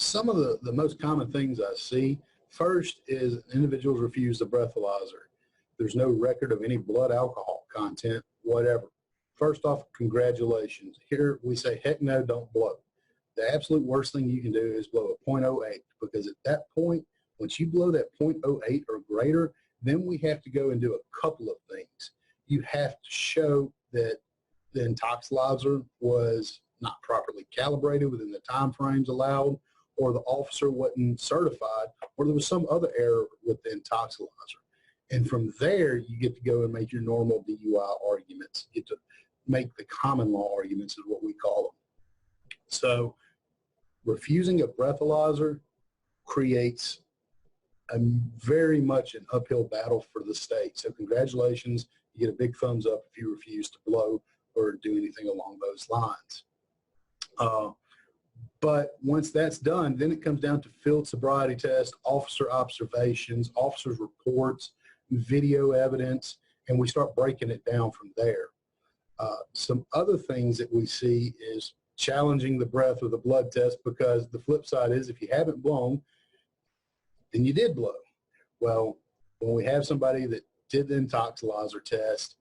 some of the most common things I see, first is individuals refuse the breathalyzer. There's no record of any blood alcohol content, whatever. First off, congratulations. Here we say, heck no, don't blow. The absolute worst thing you can do is blow a .08, because at that point, once you blow that .08 or greater, then we have to go and do a couple of things. You have to show that the Intoxilyzer was not properly calibrated within the time frames allowed, or the officer wasn't certified, or there was some other error with the Intoxilyzer. And from there, you get to go and make your normal DUI arguments. You get to make the common law arguments is what we call them. So refusing a breathalyzer creates very much an uphill battle for the state. So congratulations, you get a big thumbs up if you refuse to blow or do anything along those lines. But once that's done, then it comes down to field sobriety test, officer observations, officers' reports, video evidence, and we start breaking it down from there. Some other things that we see is challenging the breath or the blood test, because the flip side is if you haven't blown, then you did blow. Well, when we have somebody that did the Intoxilyzer test,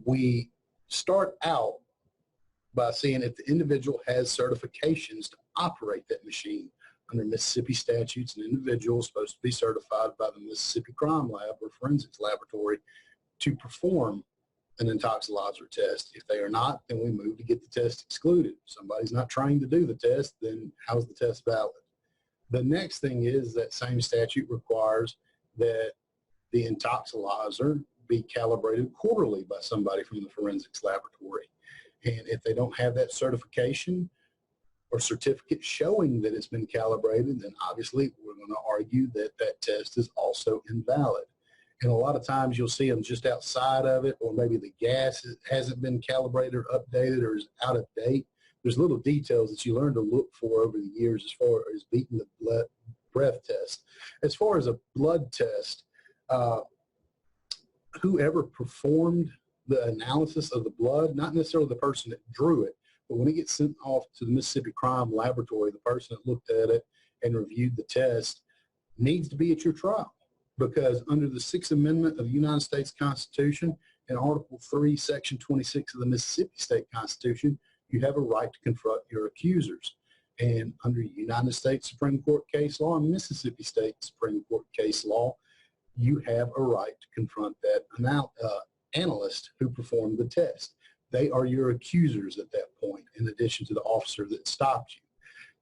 we start out by seeing if the individual has certifications to operate that machine. Under Mississippi statutes, an individual is supposed to be certified by the Mississippi Crime Lab or Forensics Laboratory to perform an Intoxilyzer test. If they are not, then we move to get the test excluded. If somebody's not trained to do the test, then how's the test valid? The next thing is that same statute requires that the Intoxilyzer be calibrated quarterly by somebody from the Forensics Laboratory. And if they don't have that certification or certificate showing that it's been calibrated, then obviously we're going to argue that that test is also invalid. And a lot of times you'll see them just outside of it, or maybe the gas hasn't been calibrated or updated or is out of date. There's little details that you learn to look for over the years as far as beating the breath test. As far as a blood test, whoever performed the analysis of the blood, not necessarily the person that drew it, but when it gets sent off to the Mississippi Crime Laboratory, the person that looked at it and reviewed the test needs to be at your trial. Because under the 6th Amendment of the United States Constitution and Article 3, Section 26 of the Mississippi State Constitution, you have a right to confront your accusers. And under United States Supreme Court case law and Mississippi State Supreme Court case law, you have a right to confront that analyst who performed the test. They are your accusers at that point, in addition to the officer that stopped you.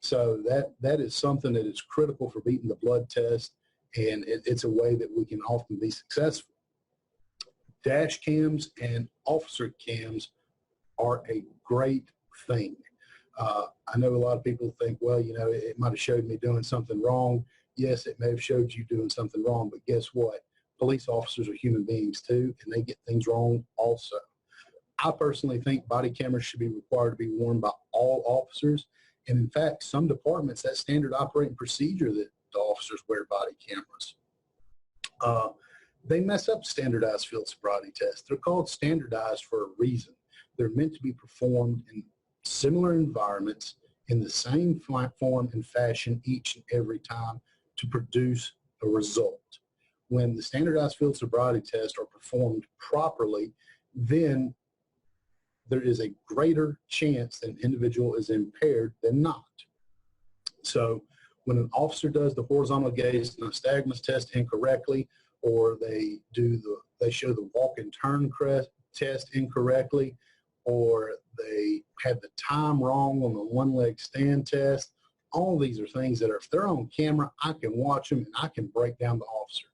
So that is something that is critical for beating the blood test, and it's a way that we can often be successful. Dash cams and officer cams are a great thing. I know a lot of people think, well, you know, it might have showed me doing something wrong. Yes, it may have showed you doing something wrong, but guess what? Police officers are human beings too, and they get things wrong also. I personally think body cameras should be required to be worn by all officers. And in fact, some departments, that standard operating procedure that the officers wear body cameras. They mess up standardized field sobriety tests. They're called standardized for a reason. They're meant to be performed in similar environments in the same form and fashion each and every time to produce a result. When the standardized field sobriety tests are performed properly, then there is a greater chance that an individual is impaired than not. So when an officer does the horizontal gaze nystagmus test incorrectly, or they show the walk and turn test incorrectly, or they had the time wrong on the one-leg stand test, all these are things that are, if they're on camera, I can watch them and I can break down the officer.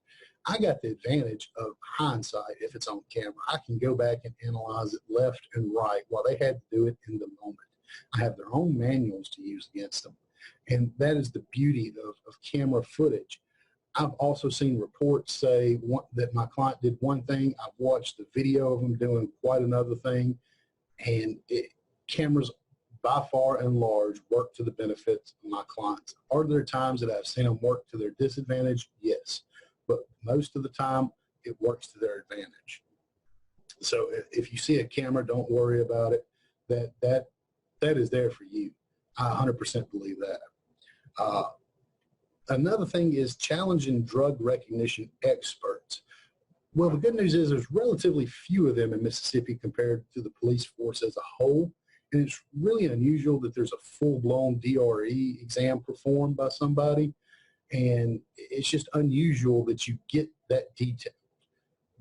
I got the advantage of hindsight if it's on camera. I can go back and analyze it left and right while they had to do it in the moment. I have their own manuals to use against them. And that is the beauty of camera footage. I've also seen reports say that my client did one thing. I've watched the video of them doing quite another thing. And cameras, by far and large, work to the benefit of my clients. Are there times that I've seen them work to their disadvantage? Yes. But most of the time, it works to their advantage. So if you see a camera, don't worry about it. That is there for you. I 100% believe that. Another thing is challenging drug recognition experts. Well, the good news is there's relatively few of them in Mississippi compared to the police force as a whole. And it's really unusual that there's a full-blown DRE exam performed by somebody. And it's just unusual that you get that detail.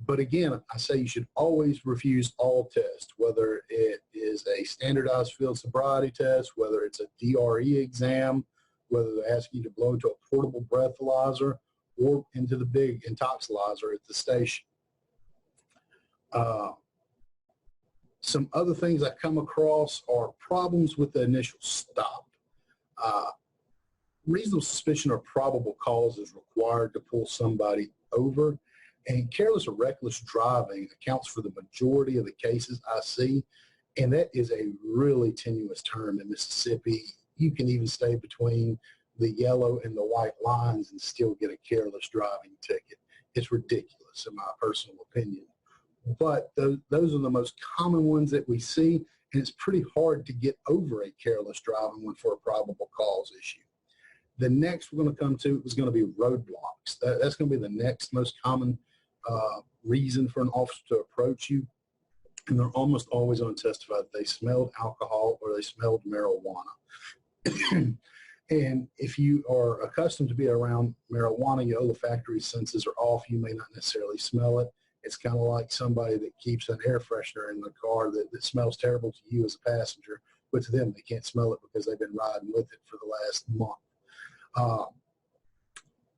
But again, I say you should always refuse all tests, whether it is a standardized field sobriety test, whether it's a DRE exam, whether they're asking you to blow into a portable breathalyzer or into the big Intoxilyzer at the station. Some other things I come across are problems with the initial stop. Reasonable suspicion or probable cause is required to pull somebody over, and careless or reckless driving accounts for the majority of the cases I see, and that is a really tenuous term in Mississippi. You can even stay between the yellow and the white lines and still get a careless driving ticket. It's ridiculous in my personal opinion. But those are the most common ones that we see, and it's pretty hard to get over a careless driving one for a probable cause issue. The next we're going to come to is going to be roadblocks. That's going to be the next most common reason for an officer to approach you, and they're almost always going to testify that they smelled alcohol or they smelled marijuana. And if you are accustomed to be around marijuana, your olfactory senses are off. You may not necessarily smell it. It's kind of like somebody that keeps an air freshener in the car that smells terrible to you as a passenger, but to them, they can't smell it because they've been riding with it for the last month.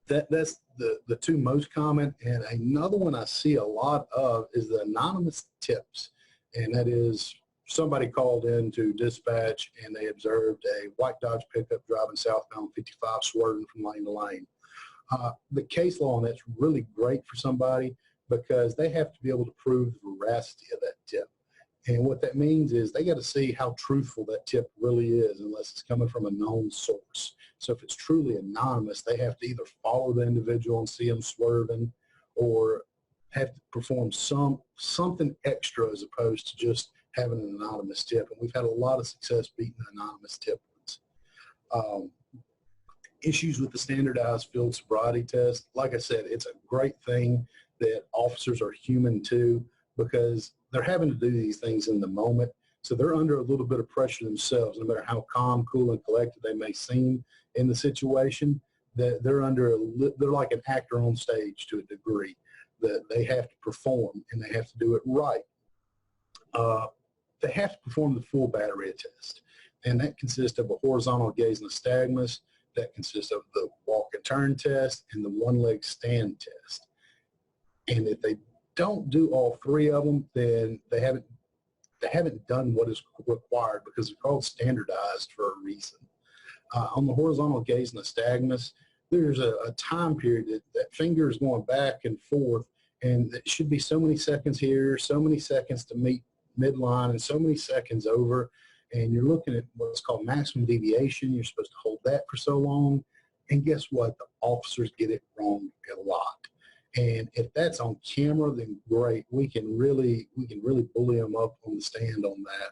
That's the two most common. And another one I see a lot of is the anonymous tips. And that is somebody called in to dispatch and they observed a white Dodge pickup driving southbound 55 swerving from lane to lane. The case law on that's really great for somebody because they have to be able to prove the veracity of that tip. And what that means is they got to see how truthful that tip really is unless it's coming from a known source. So if it's truly anonymous, they have to either follow the individual and see them swerving or have to perform something extra as opposed to just having an anonymous tip. And we've had a lot of success beating the anonymous tip ones. Issues with the standardized field sobriety test. Like I said, it's a great thing that officers are human too because they're having to do these things in the moment. So they're under a little bit of pressure themselves, no matter how calm, cool, and collected they may seem in the situation, that they're like an actor on stage to a degree, that they have to perform and they have to do it right. They have to perform the full battery test, and that consists of a horizontal gaze nystagmus, that consists of the walk and turn test, and the one-leg stand test. And if they don't do all three of them, then they haven't done what is required because they're called standardized for a reason. On the horizontal gaze nystagmus, there's a time period that finger is going back and forth, and it should be so many seconds here, so many seconds to meet midline, and so many seconds over. And you're looking at what's called maximum deviation. You're supposed to hold that for so long. And guess what? The officers get it wrong a lot. And if that's on camera, then great. We can really bully them up on the stand on that.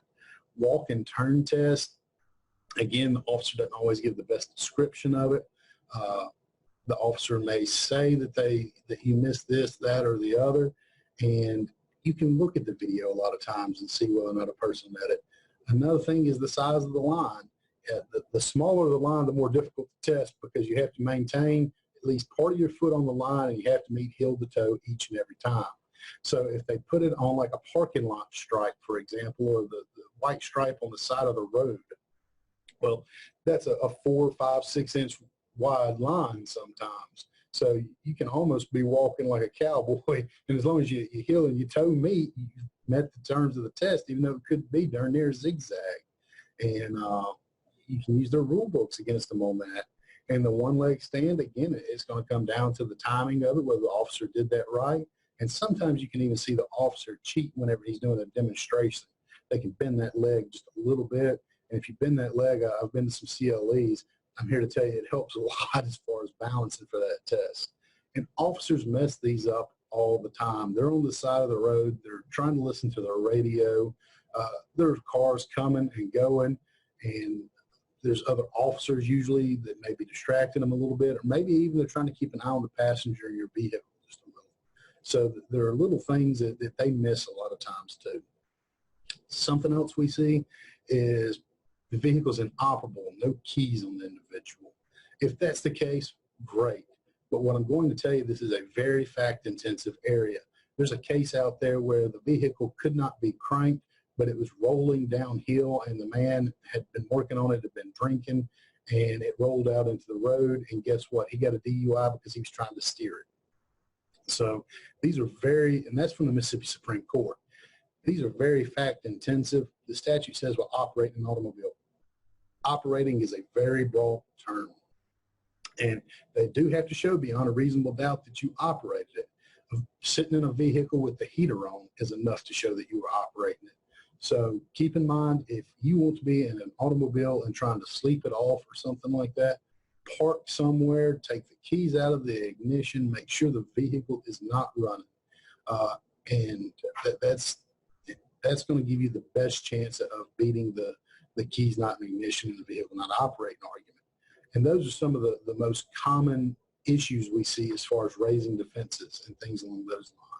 Walk and turn test. Again, the officer doesn't always give the best description of it. The officer may say that you missed this, that, or the other. And you can look at the video a lot of times and see whether or not a person met it. Another thing is the size of the line. The smaller the line, the more difficult to test because you have to maintain at least part of your foot on the line and you have to meet heel to toe each and every time. So if they put it on like a parking lot stripe, for example, or the white stripe on the side of the road, well, that's a 4, 5, 6 inch wide line sometimes. So you can almost be walking like a cowboy, and as long as your heel and your toe meet, you met the terms of the test, even though it could be darn near zigzag. And you can use their rule books against them on that. And the one-leg stand, again, it's going to come down to the timing of it, whether the officer did that right. And sometimes you can even see the officer cheat whenever he's doing a demonstration. They can bend that leg just a little bit. And if you bend that leg, I've been to some CLEs, I'm here to tell you it helps a lot as far as balancing for that test. And officers mess these up all the time. They're on the side of the road. They're trying to listen to their radio. There's cars coming and going, and there's other officers usually that may be distracting them a little bit, or maybe even they're trying to keep an eye on the passenger in your vehicle just a little. So there are little things that they miss a lot of times too. Something else we see is the vehicle's inoperable, no keys on the individual. If that's the case, great. But what I'm going to tell you, this is a very fact-intensive area. There's a case out there where the vehicle could not be cranked, but it was rolling downhill, and the man had been working on it, had been drinking, and it rolled out into the road, and guess what? He got a DUI because he was trying to steer it. So these are very, and that's from the Mississippi Supreme Court. These are very fact-intensive. The statute says we'll operate an automobile. Operating is a very broad term, and they do have to show beyond a reasonable doubt that you operated it. Sitting in a vehicle with the heater on is enough to show that you were operating it. So keep in mind, if you want to be in an automobile and trying to sleep it off or something like that, park somewhere, take the keys out of the ignition, make sure the vehicle is not running. And that's going to give you the best chance of beating the keys not in ignition in the vehicle not operating argument. And those are some of the most common issues we see as far as raising defenses and things along those lines.